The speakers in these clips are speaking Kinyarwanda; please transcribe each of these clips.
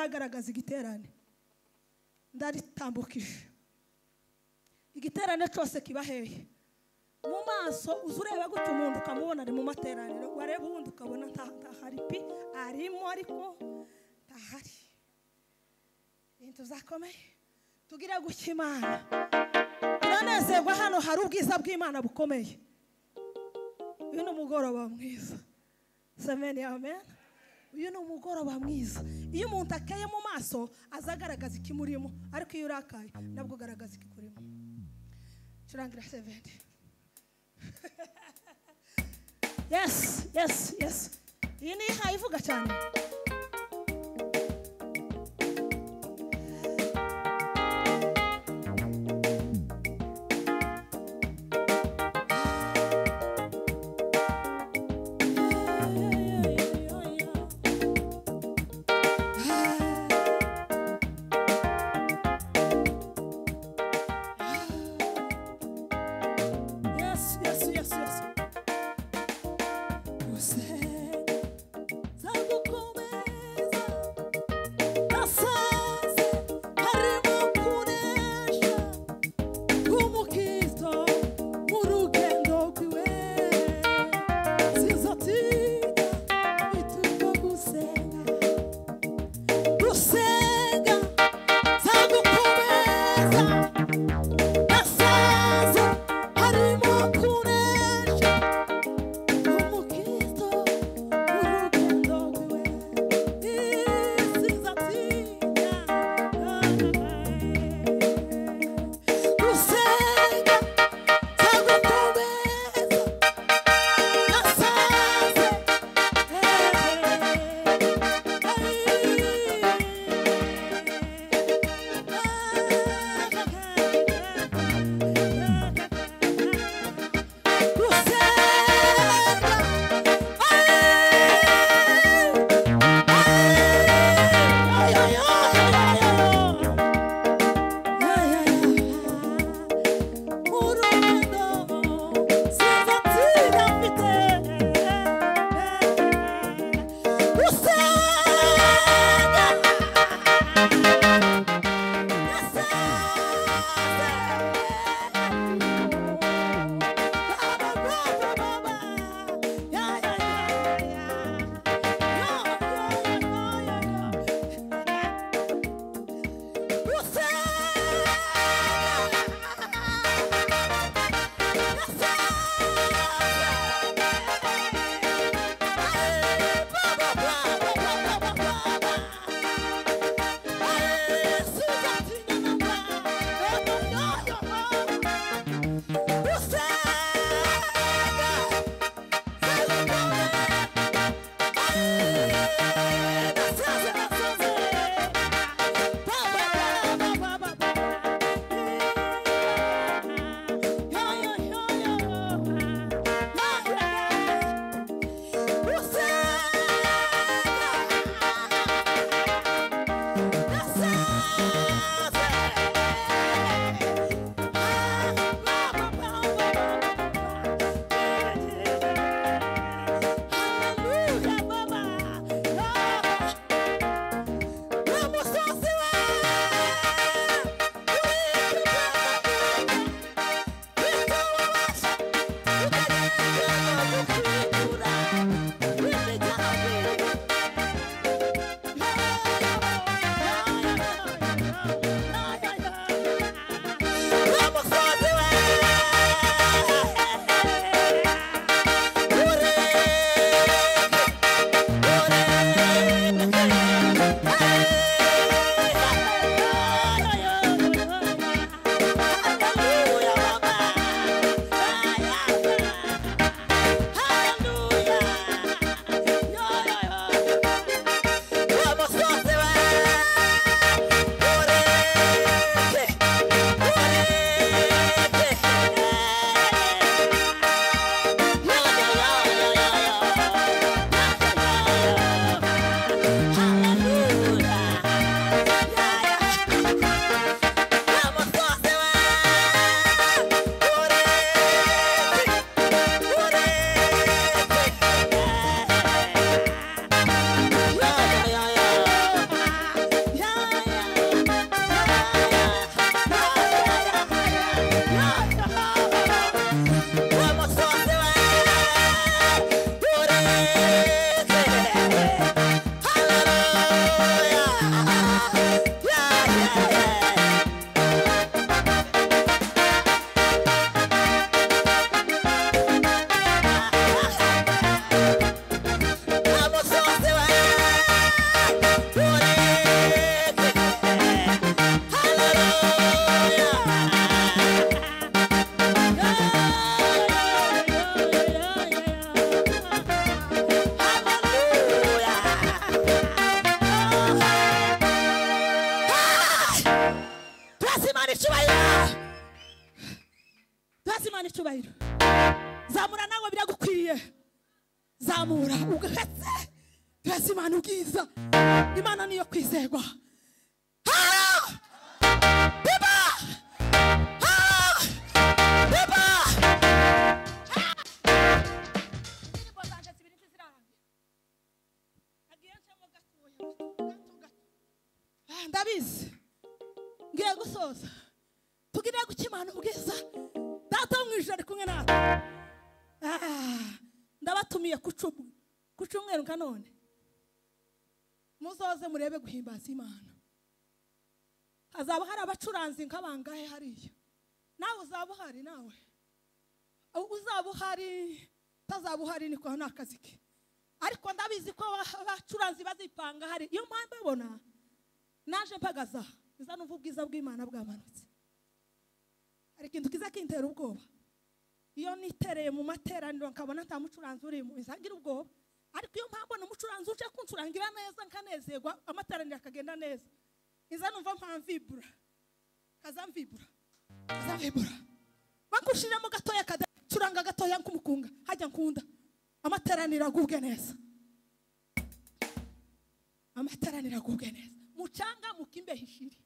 Agaragaza igiterane ndaritambukije igiterane cyose kibaheye mu maso uzureba gute umuntu ukamubona ari mu materaniro wareba ubundi ukabona ntahari pi arimo ariko ntahari ibintu zakomeye tugira gushya Imana turanezerwa hano hari ubwiza bw'Imana bukomeye uyu ni umugoroba mwiza amen amen. Uyu ni umugoroba mwiza iyo umuntu akaye mu maso azagaragaza ikimurimo ariko iyo urakaye nabwo garagaza ikikurimo turangira 70 yes iyi ni hayivuga cyane Imana icyubahiro. Zamura nawe biragukwiriye. Zamura ugahetse. Twese Imana ubwiza. Imana niyo kwizerwa. Biba! Biba! Ndabizi. Ngiye gusoza. Tugire gukimana ubwiza. Data wo mwijuru ari kumwe natwe. Ndabatumiye ku cyumweru kanone. Muzoze murebe guhimbaza Imana. Hazaba hari abacuranzi nk'abangahe hariya. Nawe uzaba uhari nawe. Uzaba uhari, tazaba uhari niko nakazi ke. Ariko ndabizi ko abacuranzi bazipanga hari. Iyo mpamvu babona naje mpagaza. Nza numva ubwiza bw'Imana bwamanutse. Ari ikintu kiza kintera ubwoba. Iyo nitereye mu materaniro nkabona nta mucuranzi urimo nzagira ubwoba. Ariko iyo mpamvu n'umucuranzi uje kuncurangira neza nkanezerwa amateraniro akagenda neza. Nza numva mpamvibura. Kazamvibura. Bakushiramo gatoya kadacuranga gatoya nkumukunga. Hajya nkunda. Amateraniro agubwe neza. Amateraniro agubwe neza. Mucanga mukimbe hishiri.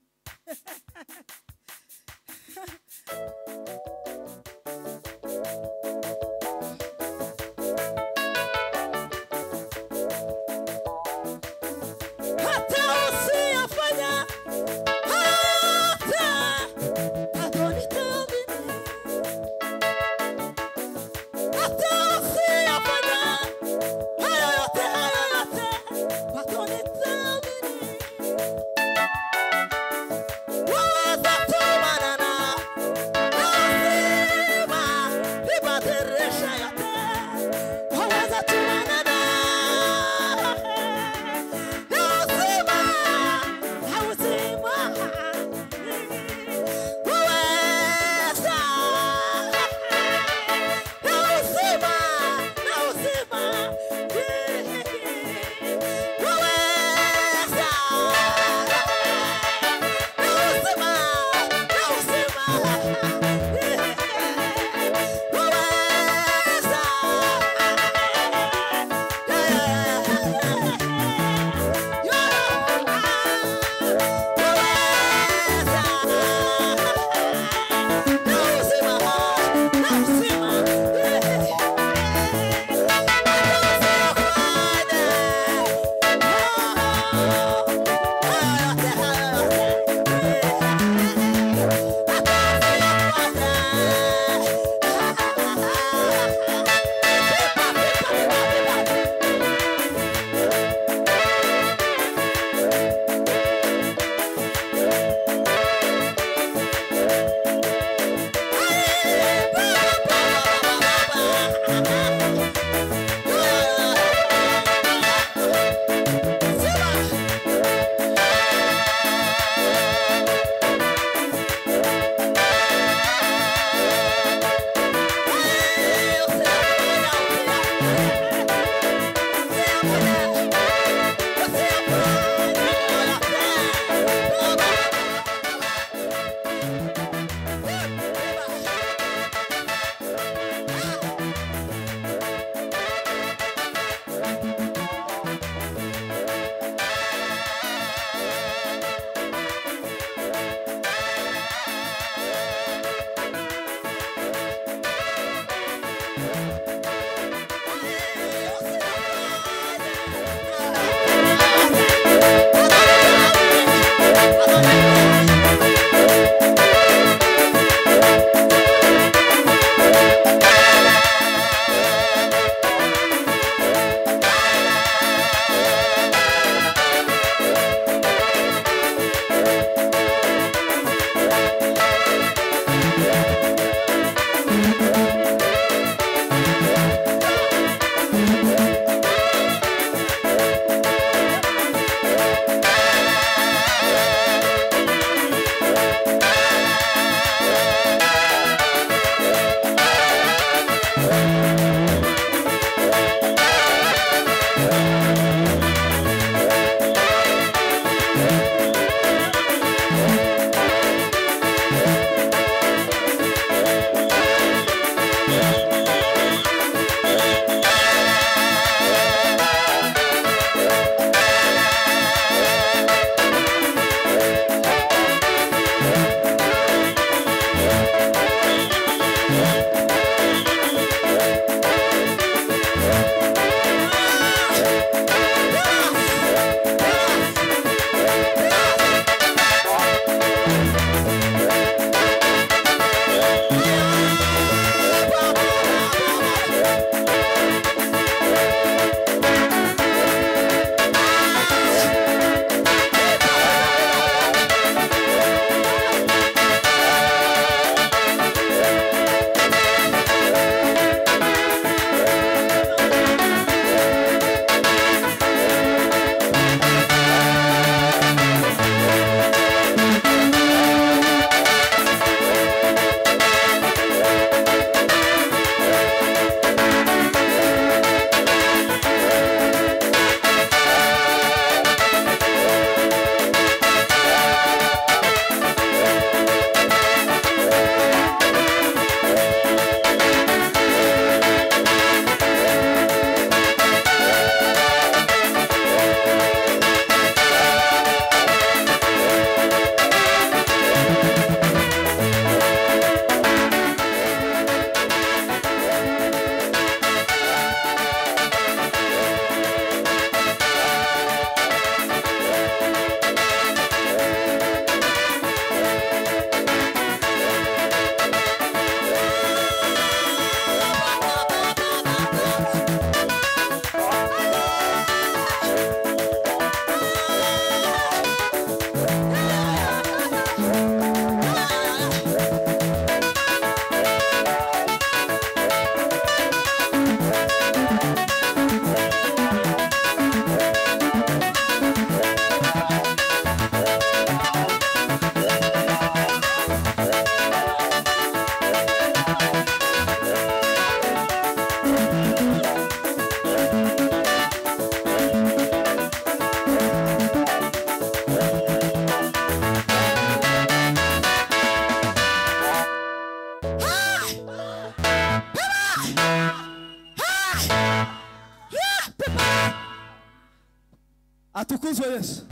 Atukuzwe Yesu.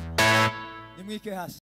Nimwike hasi.